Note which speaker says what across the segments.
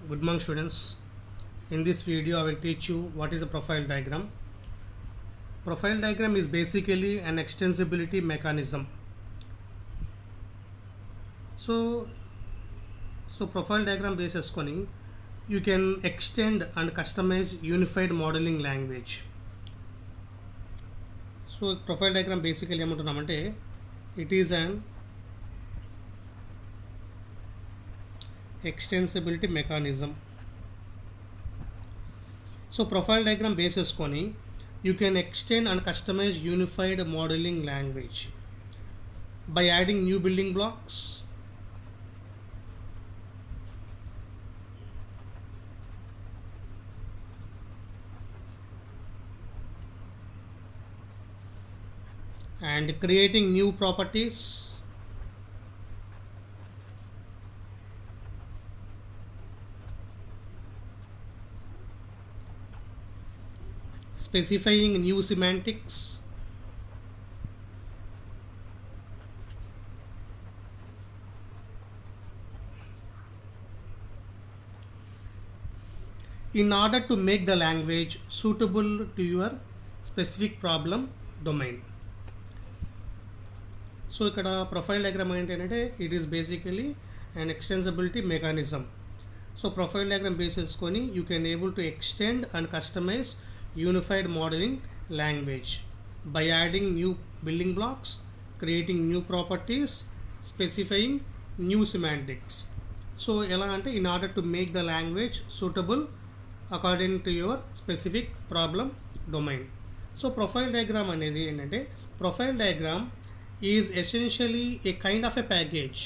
Speaker 1: Good morning students. In this video I will teach you what is a profile diagram. Profile diagram is basically an extensibility mechanism. So profile diagram basis koni you can extend and customize unified modeling language. So profile diagram basically ఏమంటున్నామంటే it is an extensibility mechanism. So profile diagram basis koni you can extend and customize unified modeling language by adding new building blocks, and creating new properties, specifying new semantics, in order to make the language suitable to your specific problem domain. So ikkada profile diagram ఏంటంటే it is basically an extensibility mechanism. So profile diagram basis koni you can able to extend and customize unified modeling language by adding new building blocks, creating new properties, specifying new semantics. So ఎలా అంటే in order to make the language suitable according to your specific problem domain. So profile diagram అనేది ఏంటంటే profile diagram is essentially a kind of a package.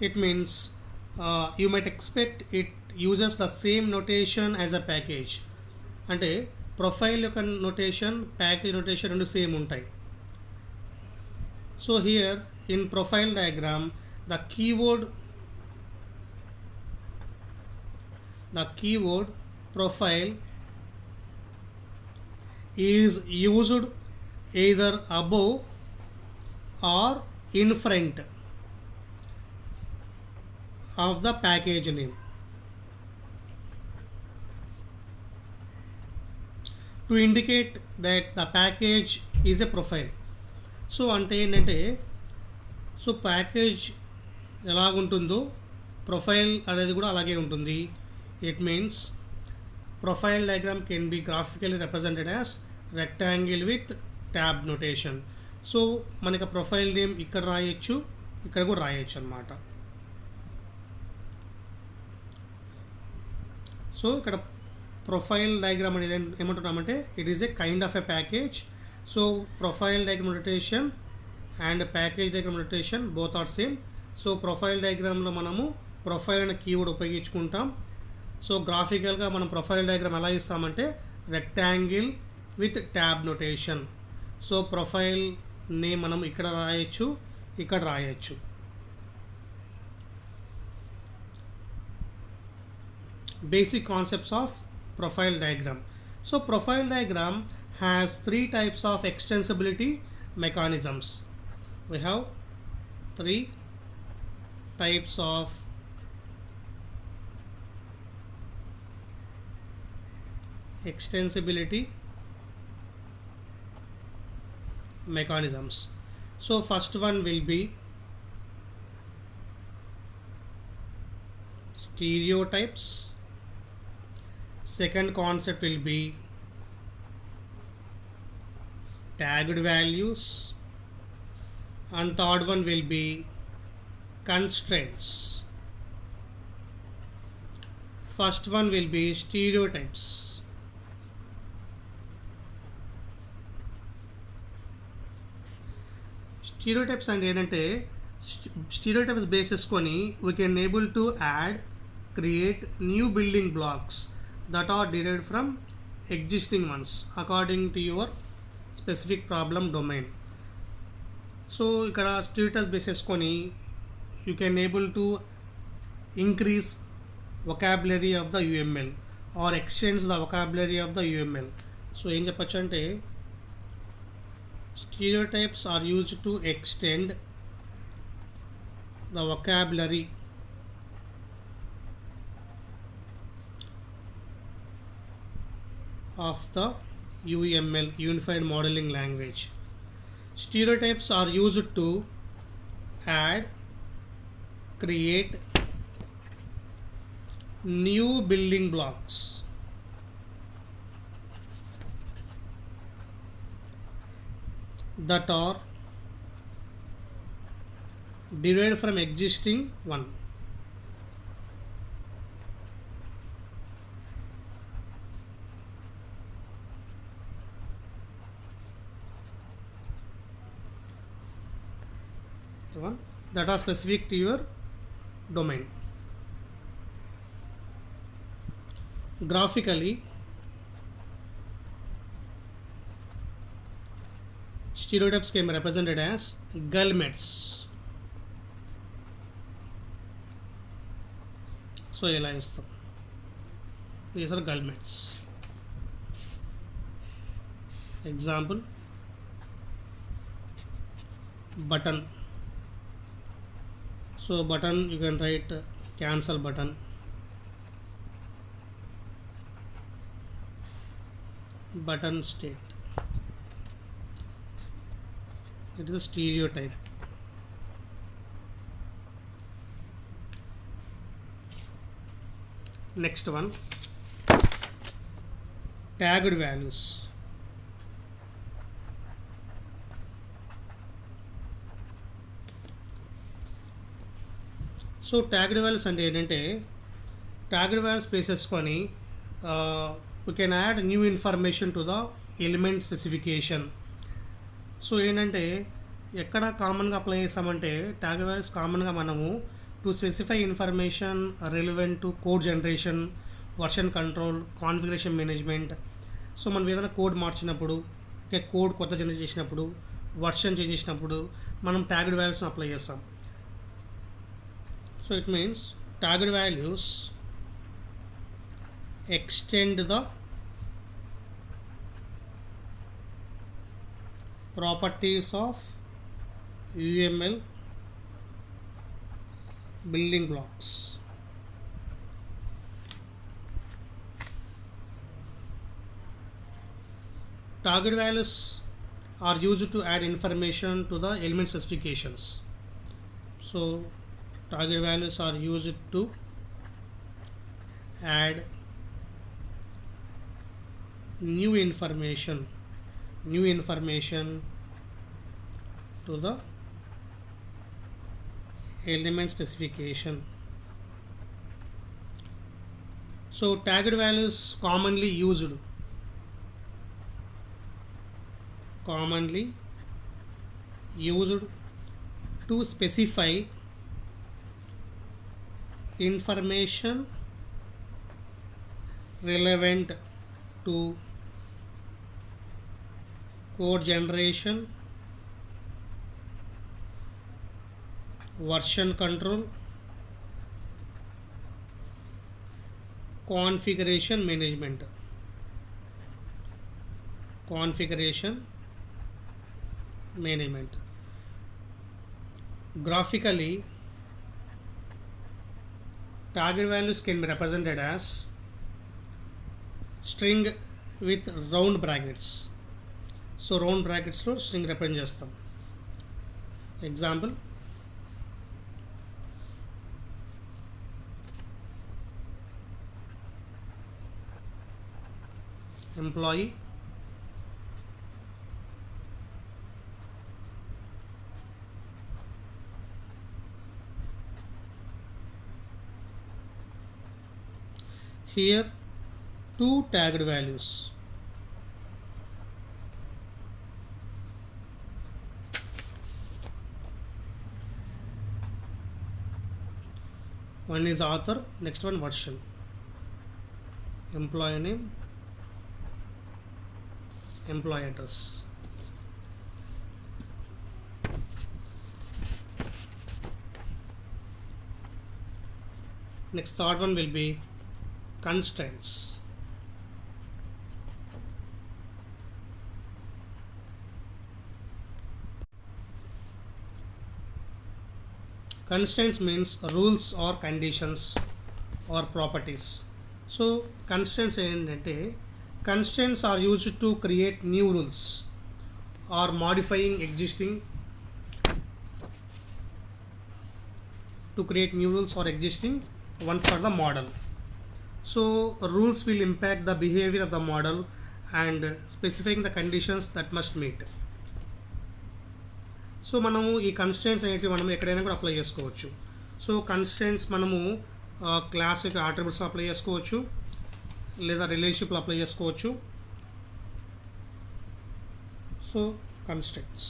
Speaker 1: It means you might expect it uses the same notation as a package. అంటే profile యొక్క notation package notation రెండు same ఉంటాయి. So here in profile diagram the keyword profile is used either above or in front of the package name to indicate that the package is a profile. So అంటే ఏంటంటే so package ఎలాగుంటుందో profile అనేది కూడా అలాగే ఉంటుంది. It means profile diagram can be graphically represented as rectangle with tab notation. So మనకి profile name ఇక్కడ రాయొచ్చు, ఇక్కడ కూడా రాయొచ్చు అన్నమాట. సో ఇక్కడ ప్రొఫైల్ డయాగ్రామ్ అనేది ఏమంటున్నామంటే it is a kind of a package. So profile diagram notation and package diagram notation both are same. So profile డయాగ్రామ్లో మనము ప్రొఫైల్ అనే కీవర్డ్ ఉపయోగించుకుంటాం. సో గ్రాఫికల్గా మనం ప్రొఫైల్ డయాగ్రామ్ ఎలా ఇస్తామంటే rectangle with tab notation. So profile name మనం ఇక్కడ రాయొచ్చు, ఇక్కడ రాయొచ్చు. Basic concepts of profile diagram. So profile diagram has three types of extensibility mechanisms. We have three types of extensibility mechanisms. So first one will be stereotypes. Second concept will be tagged values, and third one will be constraints. First one will be stereotypes. Stereotypes and ఏంటంటే stereotypes basis కొని we can able to add, create new building blocks that are derived from existing ones according to your specific problem domain. So ఇక్కడ stereotype basis కొని you can able to increase vocabulary of the UML or extends the vocabulary of the UML. So ఏం చెప్పచ్చు అంటే Stereotypes are used to extend the vocabulary of the UML, Unified Modeling Language. Stereotypes are used to add, create new building blocks that are derived from existing one. The one that are specific to your domain. Graphically, stereotypes can be represented as guillemets. So ఇలా ఇస్తాం. These are guillemets. Example, button. So button, you can write cancel button, button state. It is a stereotype. Next one, tagged values. So tagged values అంటే ఏంటంటే tagged values base చేసుకొని we can add new information to the element specification. So ఏంటంటే ఎక్కడ కామన్గా apply చేస్తామంటే tagged values కామన్గా మనము to specify information relevant to code generation, version control, configuration management. So మనం ఏదైనా కోడ్ మార్చినప్పుడు, ఇంకా కోడ్ కొత్త జనరేట్ చేసినప్పుడు, వర్షన్ చేంజ్ చేసినప్పుడు మనం ట్యాగ్డ్ వాల్యూస్ని అప్లై చేస్తాం. So it means tagged values extend the properties of UML building blocks. Target values are used to add information to the element specifications. So target values are used to add new information to the element specification. So tagged values commonly used to specify information relevant to code generation, version control, configuration management. Graphically, target values can be represented as string with round brackets. So round brackets లో string represent చేస్తాం. Example, employee, here two tagged values. One is author, next one version. Employee name, employee address. Next third one will be constraints. Constraints means rules or conditions or properties. So constraints ఏంటంటే constraints are used to create new rules or modifying existing to create new rules or existing ones for the model. So rules will impact the behavior of the model and specifying the conditions that must meet. So మనము ఈ constraints అనేవి మనం ఎక్కడైనా కూడా apply చేసుకోవచ్చు. So constraints మనము class యొక్క ఆట్రిబ్యూట్స్లో apply చేసుకోవచ్చు, లేదా రిలేషన్షిప్లో అప్లై చేసుకోవచ్చు. So constraints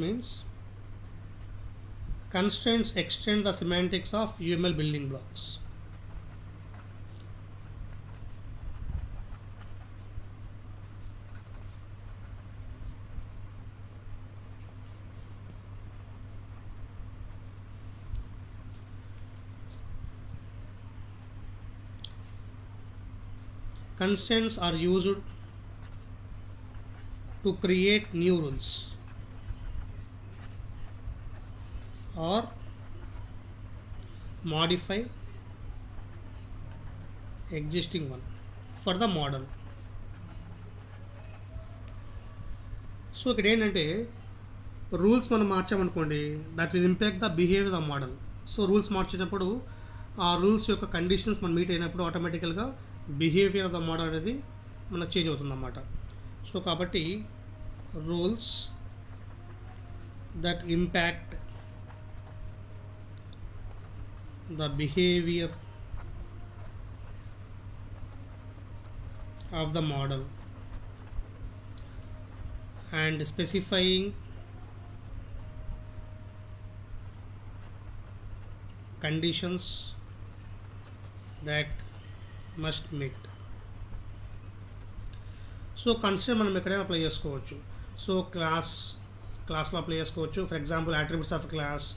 Speaker 1: means constraints extend the semantics of UML building blocks. Constraints are used to create new rules or modify existing one for the model. So ఇక్కడ ఏంటంటే rules మనం మార్చామనుకోండి, that will impact the behaviour of the model. So rules మార్చేటప్పుడు ఆ rules యొక్క conditions మనం meet అయినప్పుడు ఆటోమేటికల్గా బిహేవియర్ ఆఫ్ ద మోడల్ అనేది మనకు చేంజ్ అవుతుందన్నమాట. సో కాబట్టి rules that impact the behavior of the model and specifying conditions that must meet. So constraint మనం ఎక్కడైనా అప్లై చేసుకోవచ్చు. సో క్లాస్లో అప్లై చేసుకోవచ్చు. For example attributes of class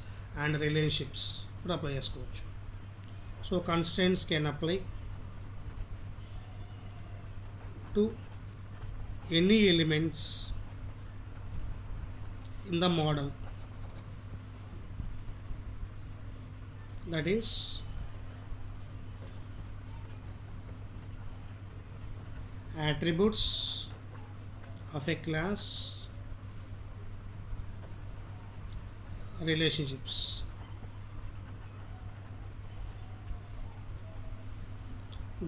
Speaker 1: and relationships కూడా అప్లై చేసుకోవచ్చు. So constraints can apply to any elements in the model, that is attributes of a class, relationships.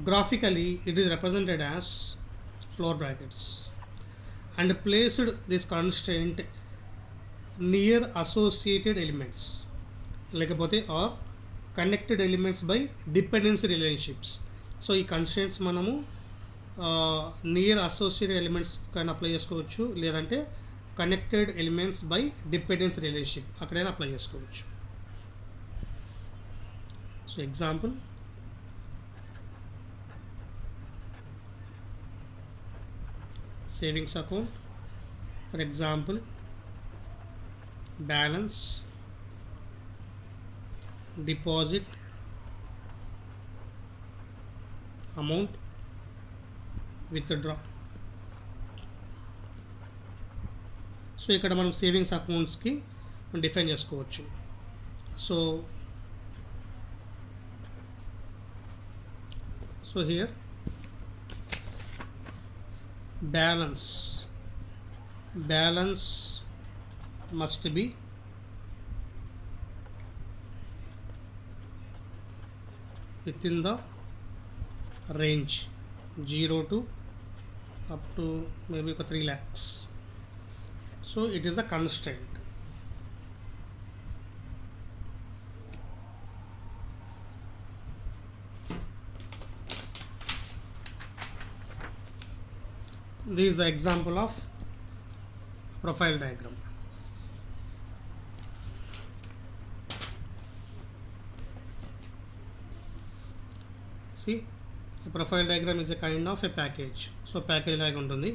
Speaker 1: Graphically, it is represented as floor brackets and placed this constraint near associated elements, లేకపోతే or connected elements by dependency relationships. So ఈ constraints మనము near associated elements కానీ apply చేసుకోవచ్చు, లేదంటే connected elements by dependence relationship అక్కడైనా apply చేసుకోవచ్చు. So example, savings account, for example balance, deposit, amount, withdraw. So ఇక్కడ మనం సేవింగ్స్ అకౌంట్స్కి డిఫైన్ చేసుకోవచ్చు. So here balance must be within the range 0 to up to maybe 3 lakhs. So it is a constraint. This is the example of profile diagram. See, the profile diagram is a kind of a package. So package లాగా ఉంటుంది.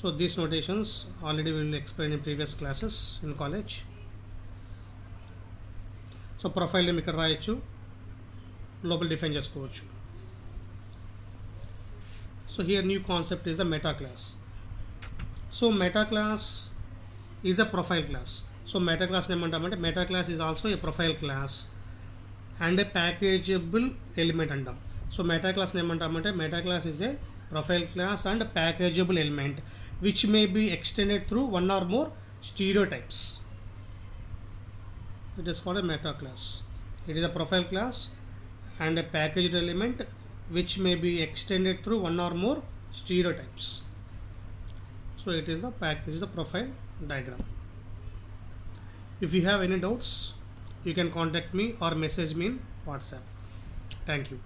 Speaker 1: So these notations already we will explain in previous classes in college. So profile name ఇక్కడ రాయొచ్చు, లోపల define చేసుకోవచ్చు. So here new concept is the meta class. So meta class is a profile class. So meta class ఏమంటామంటే meta class is also a profile class and a packageable element అంటాం. So meta class ఏమంటామంటే meta class is a profile class and packageable element which may be extended through one or more stereotypes. It is called a meta class. It is a profile class and a packaged element which may be extended through one or more stereotypes. So it is the profile diagram. If you have any doubts, you can contact me or message me in WhatsApp. Thank you.